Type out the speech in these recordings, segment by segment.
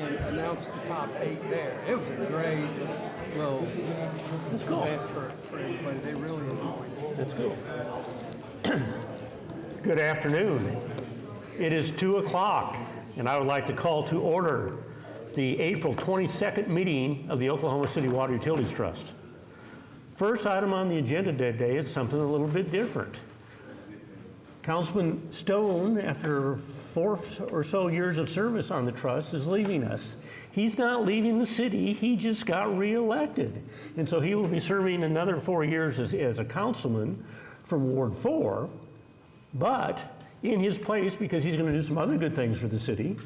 and announce the top 8 there. It was a great little That's cool. event for everybody. They really enjoyed it. That's cool. Good afternoon. It is 2 o'clock, and I would like to call to order the April 22nd meeting of the Oklahoma City Water Utilities Trust. First item on the agenda today is something a little bit different. Councilman Stone, after 4 or so years of service on the trust, is leaving us. He's not leaving the city, he just got reelected. And so he will be serving another 4 years as a councilman from Ward 4, but in his place, because he's going to do some other good things for the city,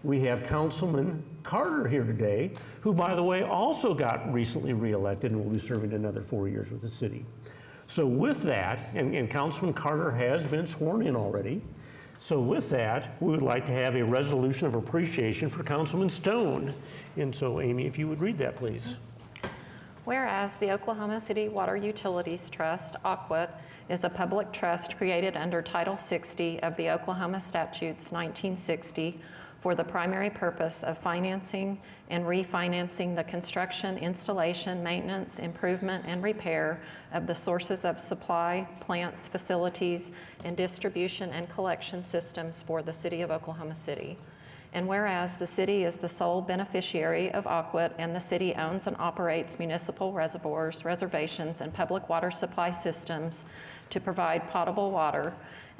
we have Councilman Carter here today, who, by the way, also got recently reelected and will be serving another 4 years with the city. So with that, and Councilman Carter has been sworn in already, so with that, we would like to have a resolution of appreciation for Councilman Stone. And so, Amy, if you would read that, please. Whereas the Oklahoma City Water Utilities Trust, OCWUT, is a public trust created under Title 60 of the Oklahoma Statutes 1960 for the primary purpose of financing and refinancing the construction, installation, maintenance, improvement, and repair of the sources of supply, plants, facilities, and distribution and collection systems for the city of Oklahoma City. And whereas the city is the sole beneficiary of OCWUT and the city owns and operates municipal reservoirs, reservations, and public water supply systems to provide potable water,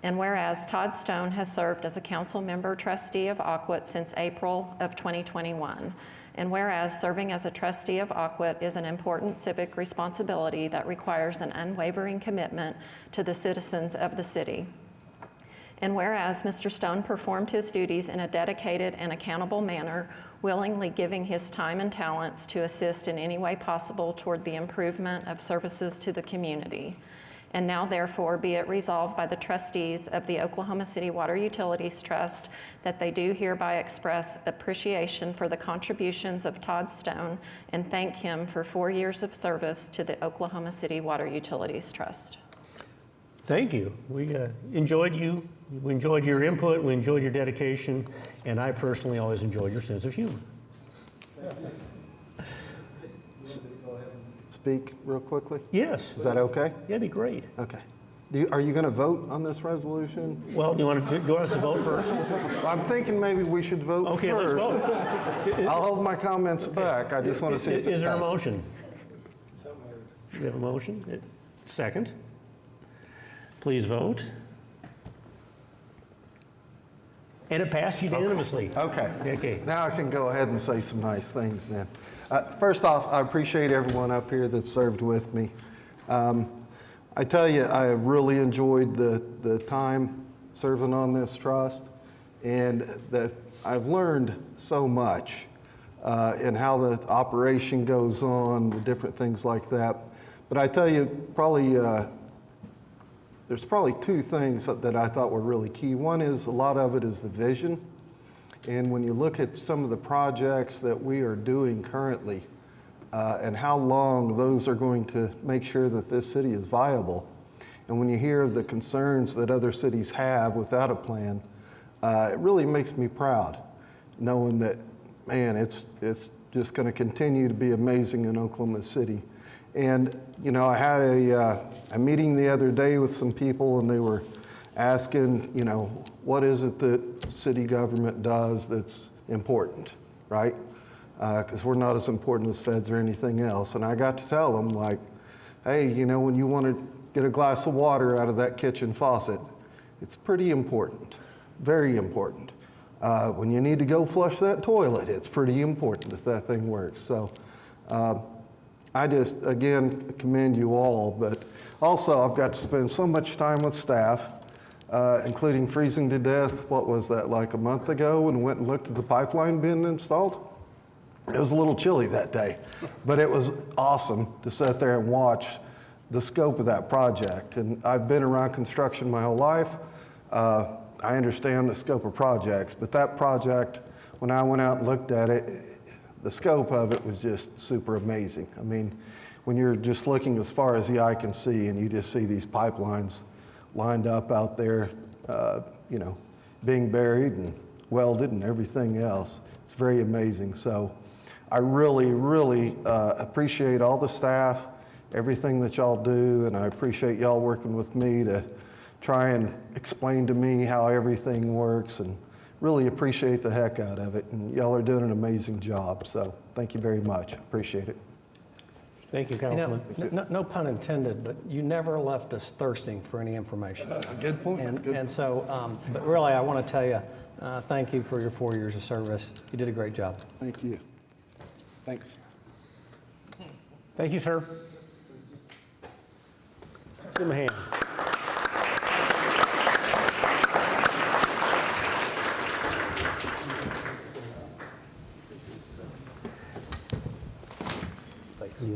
and whereas Todd Stone has served as a council member trustee of OCWUT since April of 2021, and whereas serving as a trustee of OCWUT is an important civic responsibility that requires an unwavering commitment to the citizens of the city. And whereas Mr. Stone performed his duties in a dedicated and accountable manner, willingly giving his time and talents to assist in any way possible toward the improvement of services to the community. And now therefore be it resolved by the trustees of the Oklahoma City Water Utilities Trust that they do hereby express appreciation for the contributions of Todd Stone and thank him for 4 years of service to the Oklahoma City Water Utilities Trust. Thank you. We enjoyed you. We enjoyed your input. We enjoyed your dedication. And I personally always enjoyed your sense of humor. Speak real quickly? Yes. Is that okay? Yeah, it'd be great. Okay. Are you going to vote on this resolution? Well, do you want us to vote first? I'm thinking maybe we should vote Okay, first. let's vote. I'll hold my comments back. I just want to see if it Is there a passes. motion? We have a motion. Second. Please vote. And it passed unanimously. Okay. Okay. Now I can go ahead and say some nice things then. First off, I appreciate everyone up here that served with me. I tell you, I really enjoyed the time serving on this trust, and I've learned so much in how the operation goes on, the different things like that. But I tell you, there's probably 2 things that I thought were really key. One is a lot of it is the vision. And when you look at some of the projects that we are doing currently and how long those are going to make sure that this city is viable, and when you hear the concerns that other cities have without a plan, it really makes me proud knowing that, man, it's just going to continue to be amazing in Oklahoma City. And, you know, I had a meeting the other day with some people, and they were asking, you know, what is it that city government does that's important, right? Because we're not as important as feds or anything else. And I got to tell them, like, hey, you know, when you want to get a glass of water out of that kitchen faucet, it's pretty important, very important. When you need to go flush that toilet, it's pretty important if that thing works. So I just, again, commend you all, but also I've got to spend so much time with staff, including freezing to death, what was that, like a month ago, and went and looked at the pipeline being installed. It was a little chilly that day, but it was awesome to sit there and watch the scope of that project. And I've been around construction my whole life. I understand the scope of projects, but that project, when I went out and looked at it, the scope of it was just super amazing. I mean, when you're just looking as far as the eye can see and you just see these pipelines lined up out there, you know, being buried and welded and everything else. It's very amazing. So I really, really appreciate all the staff, everything that y'all do, and I appreciate y'all working with me to try and explain to me how everything works, and really appreciate the heck out of it. And y'all are doing an amazing job. So thank you very much. Appreciate it. Thank you, You know, Councilman. no pun intended, but you never left us thirsting for any information. Good point. And so, but really, I want to tell you, thank you for your 4 years of service. You did a great job. Thank you. Thanks. Thank you, sir. Give him a hand. Thanks. Yeah.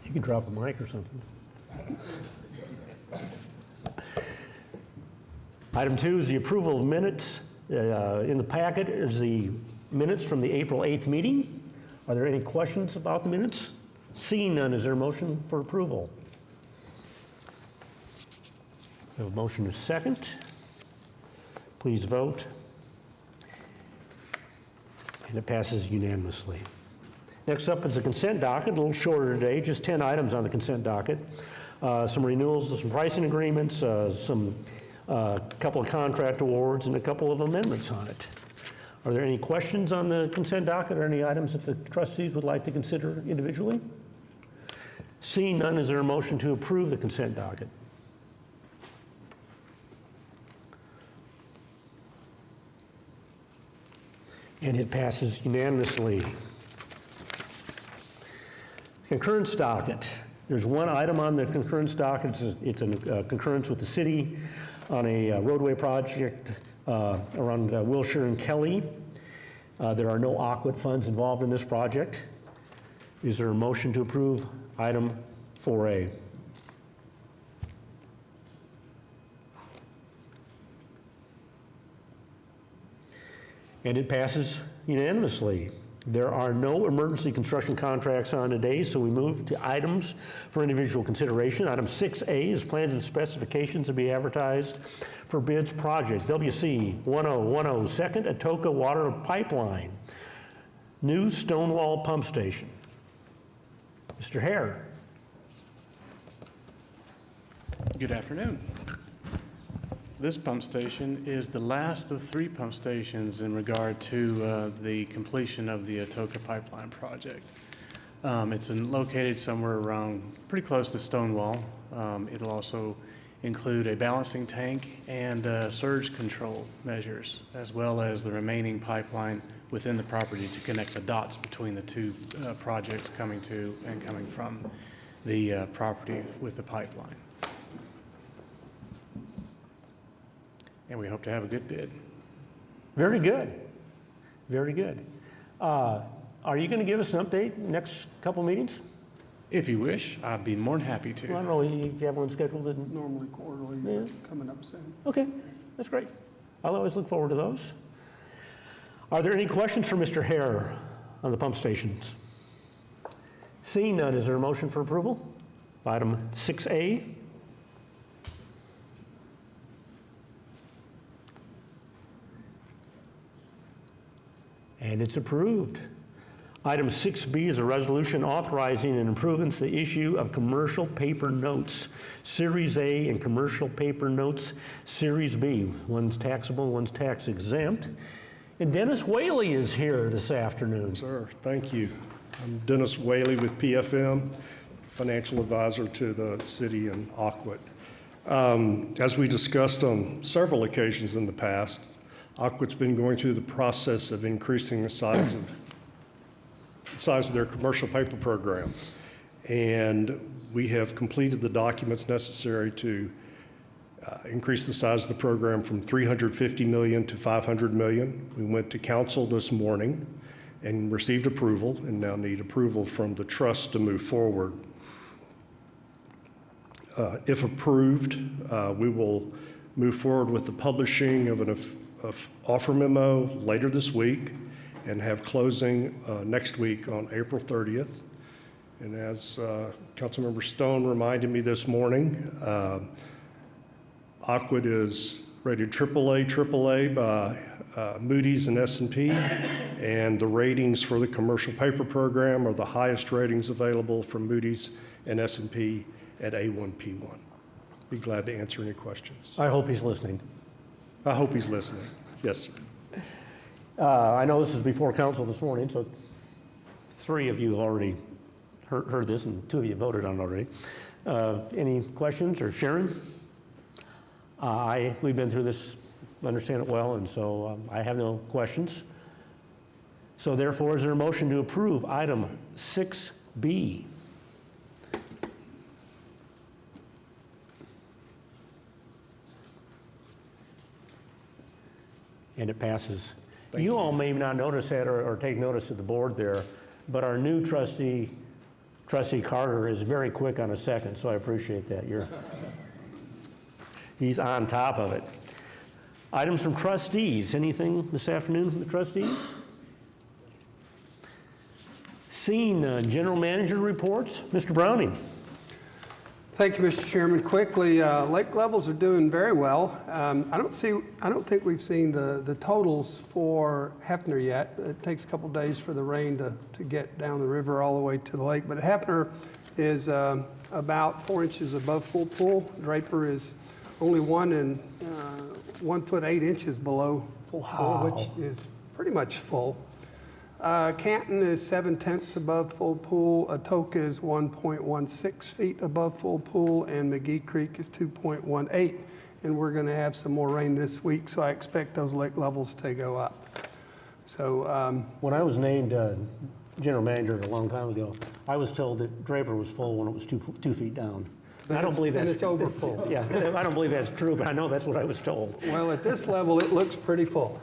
You could drop a mic or something. Item 2 is the approval of minutes. In the packet is the minutes from the April 8th meeting. Are there any questions about the minutes? Seeing none, is there a motion for approval? We have a motion is second. Please vote. And it passes unanimously. Next up is the consent docket, a little shorter today, just 10 items on the consent docket. Some renewals, some pricing agreements, some couple of contract awards, and a couple of amendments on it. Are there any questions on the consent docket or any items that the trustees would like to consider individually? Seeing none, is there a motion to approve the consent docket? And it passes unanimously. Concurrence docket. There's one item on the concurrence docket. It's a concurrence with the city on a roadway project around Wilshire and Kelly. There are no AQUIT funds involved in this project. Is there a motion to approve item 4A? And it passes unanimously. There are no emergency construction contracts on today, so we move to items for individual consideration. Item 6A is plans and specifications to be advertised for bids project WC 1010 Second Atoka Water Pipeline, new Stonewall Pump Station. Mr. Hare. Good afternoon. This pump station is the last of 3 pump stations in regard to the completion of the Atoka pipeline project. It's located somewhere around pretty close to Stonewall. It'll also include a balancing tank and surge control measures, as well as the remaining pipeline within the property to connect the dots between the 2 projects coming to and coming from the property with the pipeline. And we hope to have a good bid. Very good. Very good. Are you going to give us an update next couple meetings? If you wish, I'd be more than happy to. Well, I don't know if you have one scheduled. Normally quarterly, Yeah. coming up soon. Okay, that's great. I'll always look forward to those. Are there any questions for Mr. Hare on the pump stations? Seeing none, is there a motion for approval? Item 6A. And it's approved. Item 6B is a resolution authorizing and improvements the issue of commercial paper notes, Series A and commercial paper notes, Series B. One's taxable, one's tax exempt. And Dennis Whaley is here this afternoon. Sir, thank you. I'm Dennis Whaley with PFM, financial advisor to the city and AQUIT. As we discussed on several occasions in the past, AQUIT's been going through the process of increasing the size of their commercial paper program. And we have completed the documents necessary to increase the size of the program from $350 million to $500 million. We went to council this morning and received approval, and now need approval from the trust to move forward. If approved, we will move forward with the publishing of offer memo later this week and have closing next week on April 30th. And as Councilmember Stone reminded me this morning, Aquid is rated AAA by Moody's and S&P, and the ratings for the commercial paper program are the highest ratings available from Moody's and S&P at A1/P1. Be glad to answer any questions. I hope he's listening. I hope he's listening. Yes, sir. I know this is before council this morning, so 3 of you already heard this, and 2 of you voted on it already. Any questions, or Sharon? We've been through this, understand it well, and so I have no questions. So therefore, is there a motion to approve item 6B? And it passes. You all may not notice that or take notice of the board there, but our new trustee Carter, is very quick on a second, so I appreciate that. He's on top of it. Items from trustees. Anything this afternoon from the trustees? Seeing general manager reports, Mr. Browning. Thank you, Mr. Chairman. Quickly, lake levels are doing very well. I don't think we've seen the totals for Hefner yet. It takes a couple days for the rain to get down the river all the way to the lake. But Hefner is about 4 inches above full pool. Draper is only 1 foot 8 inches below full pool, which is pretty much full. Canton is 7/10 above full pool. Atoka is 1.16 feet above full pool, and McGee Creek is 2.18. And we're going to have some more rain this week, so I expect those lake levels to go up. So When I was named general manager a long time ago, I was told that Draper was full when it was 2 feet down. I don't believe that's and it's over full. Yeah, I don't believe that's true, but I know that's what I was told. Well, at this level, it looks pretty full.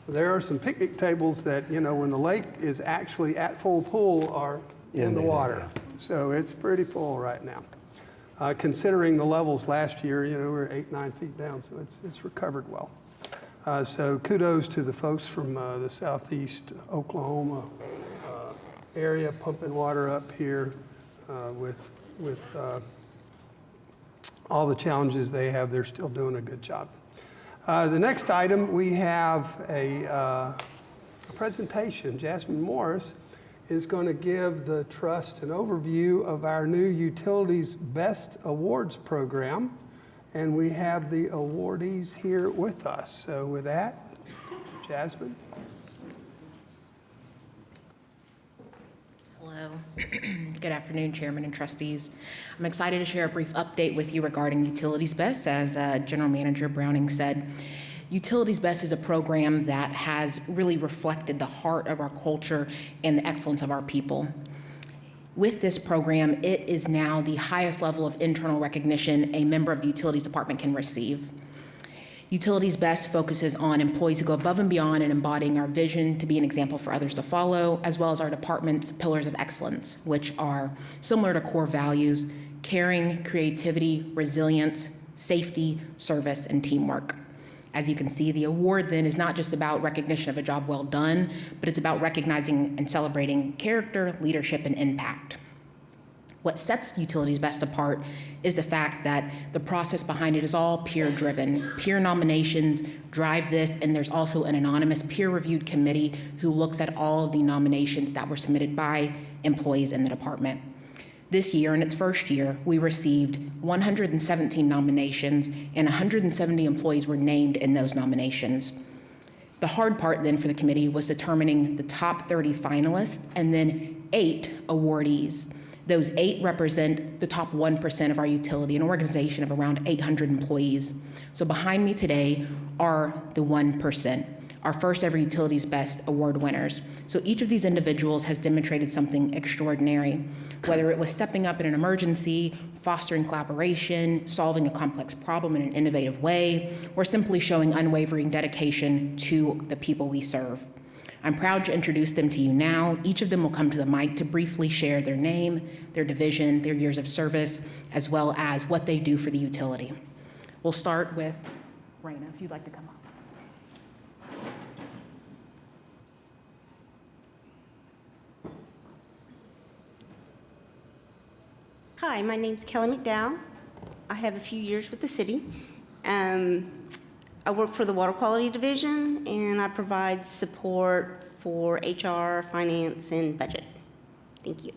There are some picnic tables that, when the lake is actually at full pool, are in the water. So it's pretty full right now. Considering the levels last year, we're 8-9 feet down, so it's recovered well. So kudos to the folks from the southeast Oklahoma area pumping water up here with all the challenges they have. They're still doing a good job. The next item, we have a presentation. Jasmine Morris is going to give the trust an overview of our new Utilities Best Awards program, and we have the awardees here with us. So with that, Jasmine. Hello. Good afternoon, Chairman and trustees. I'm excited to share a brief update with you regarding Utilities Best. As General Manager Browning said, Utilities Best is a program that has really reflected the heart of our culture and the excellence of our people. With this program, it is now the highest level of internal recognition a member of the Utilities Department can receive. Utilities Best focuses on employees who go above and beyond in embodying our vision to be an example for others to follow, as well as our department's pillars of excellence, which are similar to core values: caring, creativity, resilience, safety, service, and teamwork. As you can see, the award then is not just about recognition of a job well done, but it's about recognizing and celebrating character, leadership, and impact. What sets Utilities Best apart is the fact that the process behind it is all peer-driven. Peer nominations drive this, and there's also an anonymous peer-reviewed committee who looks at all of the nominations that were submitted by employees in the department. This year, in its first year, we received 117 nominations, and 170 employees were named in those nominations. The hard part then for the committee was determining the top 30 finalists and then 8 awardees. Those 8 represent the top 1% of our utility, an organization of around 800 employees. So behind me today are the 1%, our first ever Utilities Best Award winners. So each of these individuals has demonstrated something extraordinary, whether it was stepping up in an emergency, fostering collaboration, solving a complex problem in an innovative way, or simply showing unwavering dedication to the people we serve. I'm proud to introduce them to you now. Each of them will come to the mic to briefly share their name, their division, their years of service, as well as what they do for the utility. We'll start with Raina, if you'd like to come up. Hi, my name's Kelly McDowell. I have a few years with the city. I work for the Water Quality Division, and I provide support for HR, finance, and budget. Thank you.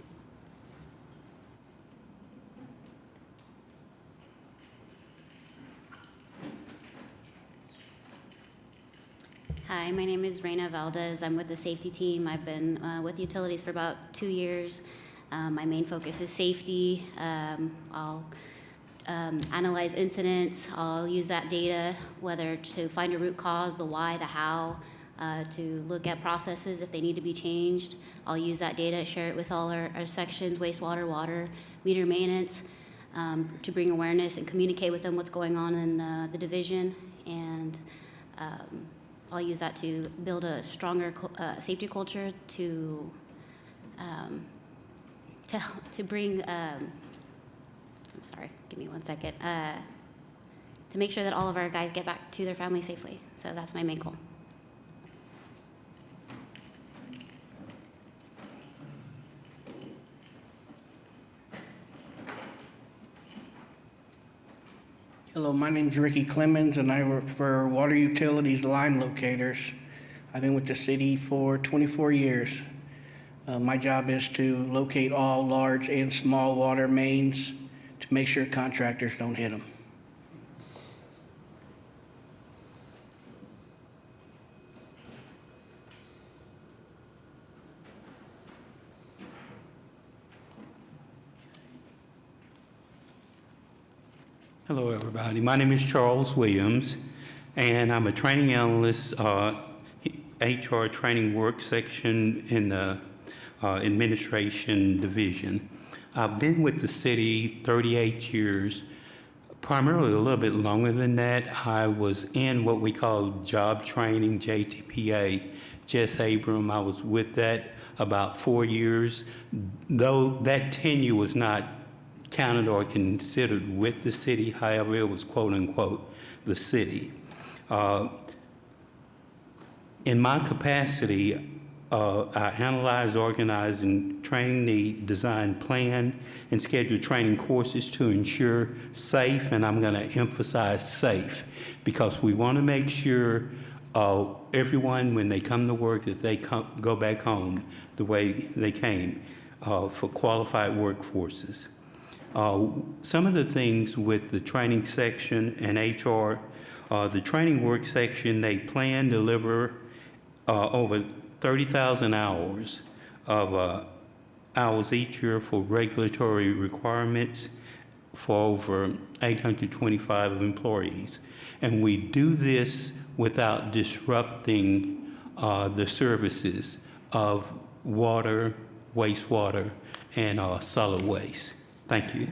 Hi, my name is Reina Valdez. I'm with the safety team. I've been with utilities for about 2 years. My main focus is safety. I'll analyze incidents. I'll use that data, whether to find a root cause, the why, the how, to look at processes if they need to be changed. I'll use that data, share it with all our sections, wastewater, water, meter maintenance, to bring awareness and communicate with them what's going on in the division. And I'll use that to build a stronger safety culture to bring, I'm sorry, give me 1 second, to make sure that all of our guys get back to their family safely. So that's my main goal. Hello, my name's Ricky Clemens, and I work for Water Utilities Line Locators. I've been with the city for 24 years. My job is to locate all large and small water mains to make sure contractors don't hit them. Hello, everybody. My name is Charles Williams, and I'm a training analyst, HR training work section in the administration division. I've been with the city 38 years, primarily a little bit longer than that. I was in what we call job training, JTPA, Jess Abram. I was with that about 4 years, though that tenure was not counted or considered with the city. However, it was quote unquote the city. In my capacity, I analyze, organize, and train need, design, plan, and schedule training courses to ensure safe, and I'm going to emphasize safe, because we want to make sure everyone, when they come to work, that they go back home the way they came for qualified workforces. Some of the things with the training section and HR, the training work section, they plan to deliver over 30,000 hours of hours each year for regulatory requirements for over 825 employees. And we do this without disrupting the services of water, wastewater, and solid waste. Thank you.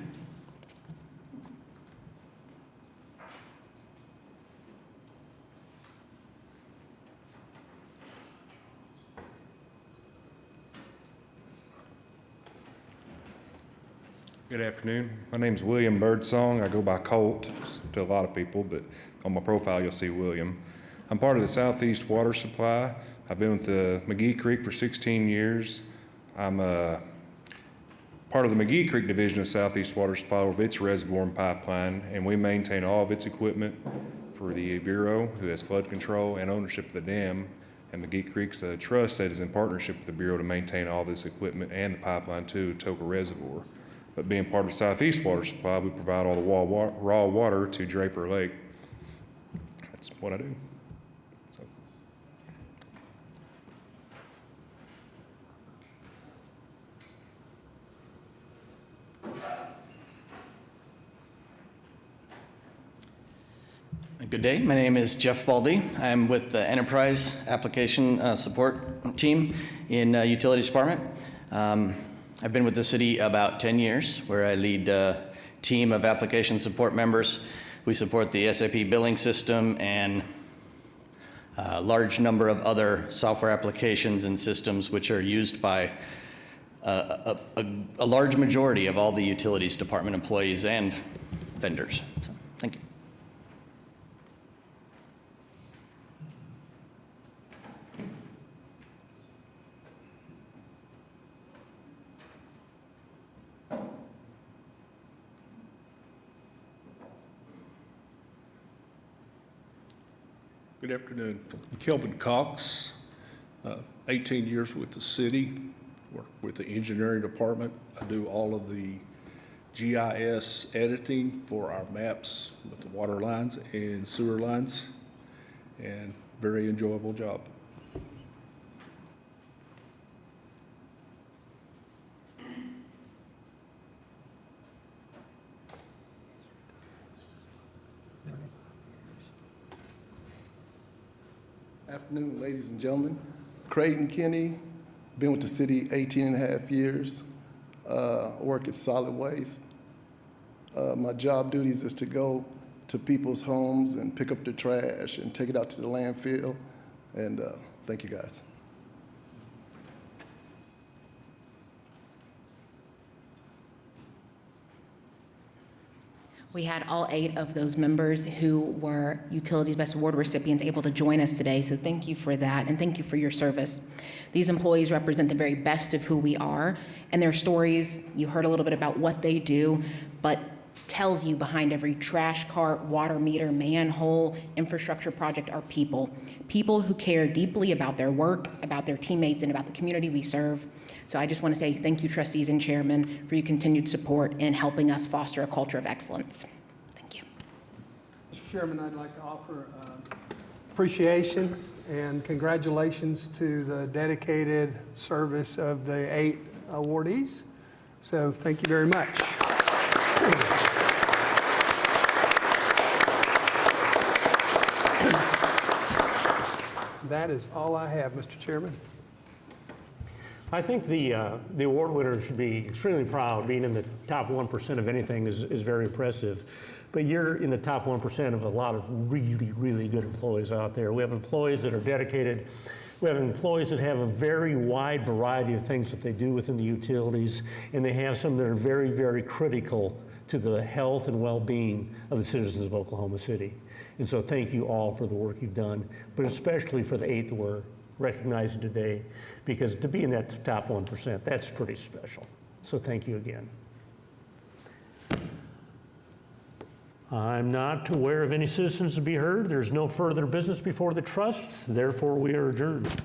Good afternoon. My name is William Birdsong. I go by Colt to a lot of people, but on my profile you'll see William. I'm part of the Southeast Water Supply. I've been with the McGee Creek for 16 years. I'm part of the McGee Creek division of Southeast Water Supply with its reservoir and pipeline, and we maintain all of its equipment for the Bureau, who has flood control and ownership of the dam, and McGee Creek's a trust that is in partnership with the Bureau to maintain all this equipment and the pipeline to Toka Reservoir. But being part of Southeast Water Supply, we provide all the raw water to Draper Lake. That's what I do. So. Good day. My name is Jeff Baldy. I'm with the Enterprise Application Support Team in Utilities Department. I've been with the city about 10 years, where I lead a team of application support members. We support the SAP billing system and a large number of other software applications and systems which are used by a large majority of all the utilities department employees and vendors. So, thank you. Good afternoon. Kelvin Cox, 18 years with the city, work with the engineering department. I do all of the GIS editing for our maps with the water lines and sewer lines, and very enjoyable job. Afternoon, ladies and gentlemen. Creighton Kenny, been with the city 18 and a half years. Work at Solid Waste. My job duties is to go to people's homes and pick up the trash and take it out to the landfill. And thank you, guys. We had all 8 of those members who were Utilities Best Award recipients able to join us today, so thank you for that, and thank you for your service. These employees represent the very best of who we are, and their stories, you heard a little bit about what they do, but tells you behind every trash cart, water meter, manhole, infrastructure project are people. People who care deeply about their work, about their teammates, and about the community we serve. So I just want to say thank you, trustees and chairman, for your continued support in helping us foster a culture of excellence. Thank you. Mr. Chairman, I'd like to offer appreciation and congratulations to the dedicated service of the 8 awardees. So thank you very much. That is all I have, Mr. Chairman. I think the award winners should be extremely proud. Being in the top 1% of anything is very impressive. But you're in the top 1% of a lot of really, really good employees out there. We have employees that are dedicated. We have employees that have a very wide variety of things that they do within the utilities, and they have some that are very, very critical to the health and well-being of the citizens of Oklahoma City. And so thank you all for the work you've done, but especially for the 8 that we're recognizing today, because to be in that top 1%, that's pretty special. So thank you again. I'm not aware of any citizens to be heard. There's no further business before the trust. Therefore, we are adjourned.